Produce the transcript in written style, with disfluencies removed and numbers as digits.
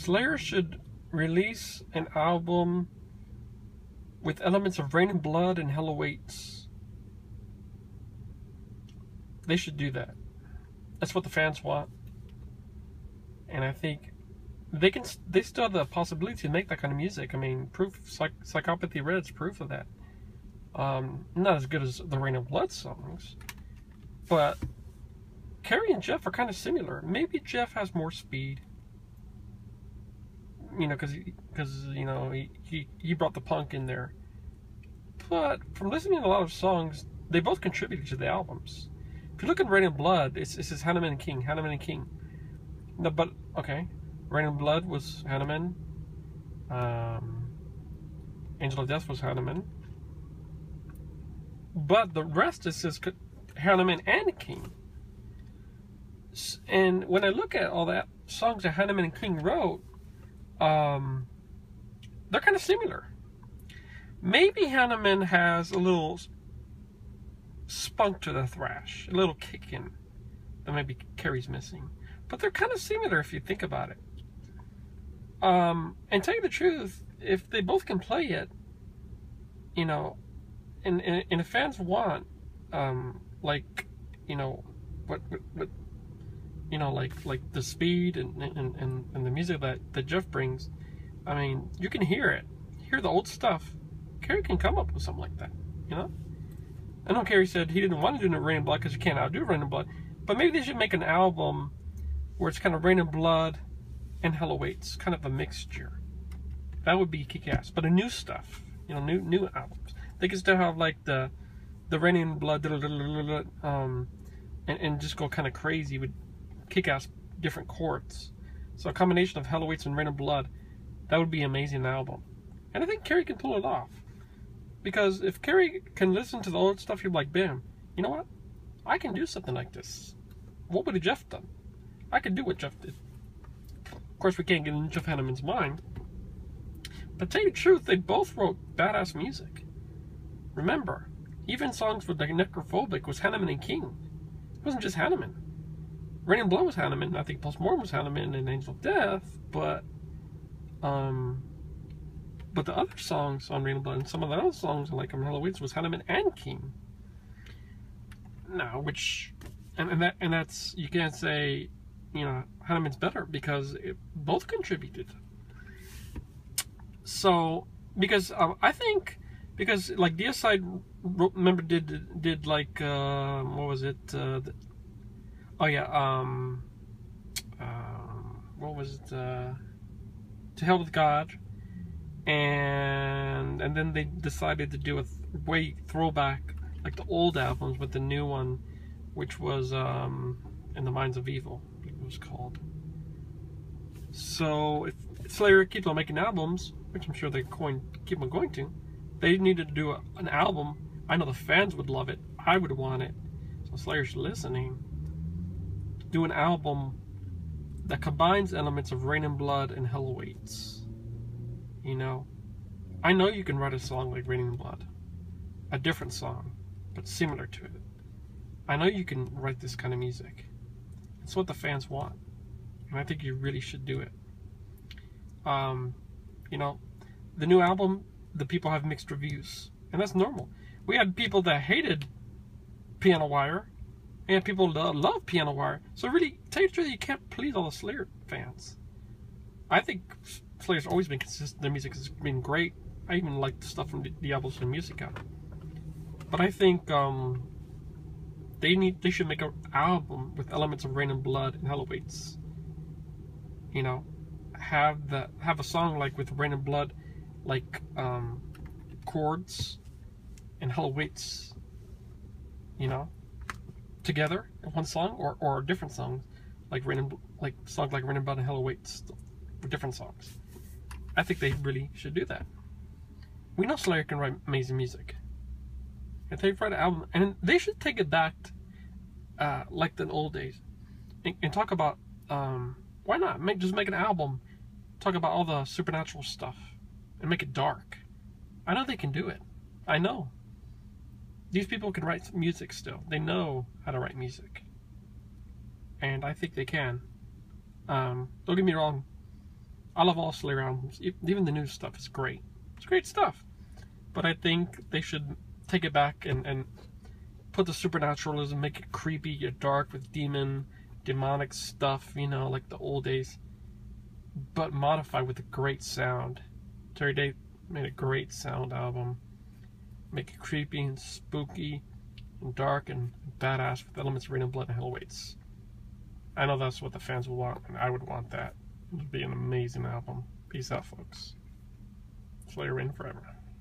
Slayer should release an album with elements of Rain and Blood and Hell Awaits. They should do that. That's what the fans want. And I think they still have the possibility to make that kind of music. I mean, Psychopathy Red's proof of that. Not as good as the Rain and Blood songs, but Kerry and Jeff are kind of similar. Maybe Jeff has more speed, you know, because you know he brought the punk in there. But from listening to a lot of songs, they both contributed to the albums. If you look at Rain and Blood, it says Hanneman and King, Hanneman and King. No, but okay, Rain and Blood was Hanneman. Angel of Death was Hanneman. But the rest is just Hanneman and King. And when I look at all that songs that Hanneman and King wrote, they're kind of similar. Maybe Hanneman has a little spunk to the thrash, a little kick in that maybe Kerry's missing. But they're kind of similar if you think about it. And tell you the truth, if they both can play it, you know, and the fans want, like, you know, what you know, like the speed and the music that Jeff brings. I mean, you can hear the old stuff. Kerry can come up with something like that, you know. I know Kerry said he didn't want to do Rain and Blood because you can't outdo Rain and Blood, but maybe they should make an album where it's kind of Rain and Blood and Hell Awaits, kind of a mixture. That would be kick-ass. But a new stuff, you know, new albums. They could still have like the Rain and Blood, and just go kind of crazy with kick-ass different chords. So a combination of Hell Awaits and Rain and Blood, that would be an amazing album. And I think Kerry can pull it off. Because if Kerry can listen to the old stuff, he'll be like, bam, you know what? I can do something like this. What would have Jeff done? I could do what Jeff did. Of course, we can't get in Jeff Hanneman's mind. But to tell you the truth, they both wrote badass music. Remember, even songs with like Necrophobic was Hanneman and King. It wasn't just Hanneman. Rain and Blood was Hanneman. I think Postmortem was Hanneman and Angel of Death. But the other songs on Rain and Blood and some of the other songs like Hell Awaits was Hanneman and King. Now, and that's, you can't say, you know, Hanneman's better because both contributed. So because I think like Deicide, remember did like what was it? What was it? To Hell with God. And then they decided to do a way throwback, like the old albums, with the new one, which was In the Minds of Evil, I believe it was called. So if Slayer keeps on making albums, which I'm sure they keep on going to, they needed to do an album. I know the fans would love it. I would want it. So Slayer's listening. Do an album that combines elements of Rain and Blood and Hell Awaits. You know, I know you can write a song like Rain and Blood, a different song, but similar to it. I know you can write this kind of music. It's what the fans want, and I think you really should do it. You know, the new album, the people have mixed reviews, and that's normal. We had people that hated Piano Wire, and people that love Piano Wire. So really, tell you the truth, you can't please all the Slayer fans. I think Slayer's always been consistent. Their music has been great. I even like the stuff from Diablos and Musica. But I think they should make an album with elements of Rain and Blood and Hell Awaits. You know, have a song like with Rain and Blood, like chords, and Hell Awaits. You know, together in one song, or different songs like songs like Rain and Blood and Hell Awaits. Different songs. I think they really should do that. We know Slayer can write amazing music. If they write an album, and they should take it back like the old days, and talk about why not just make an album, talk about all the supernatural stuff, and make it dark. I know they can do it. I know. These people can write music still. They know how to write music, and I think they can. Don't get me wrong. I love all Slayer albums. Even the new stuff is great. It's great stuff. But I think they should take it back and put the supernaturalism, make it creepy, get dark with demonic stuff, you know, like the old days. But modify with a great sound. Terry Day made a great sound album. Make it creepy and spooky and dark and badass with elements of Rain and Blood and Hell Awaits. I know that's what the fans will want, and I would want that. It would be an amazing album. Peace out, folks. Slayer reign forever.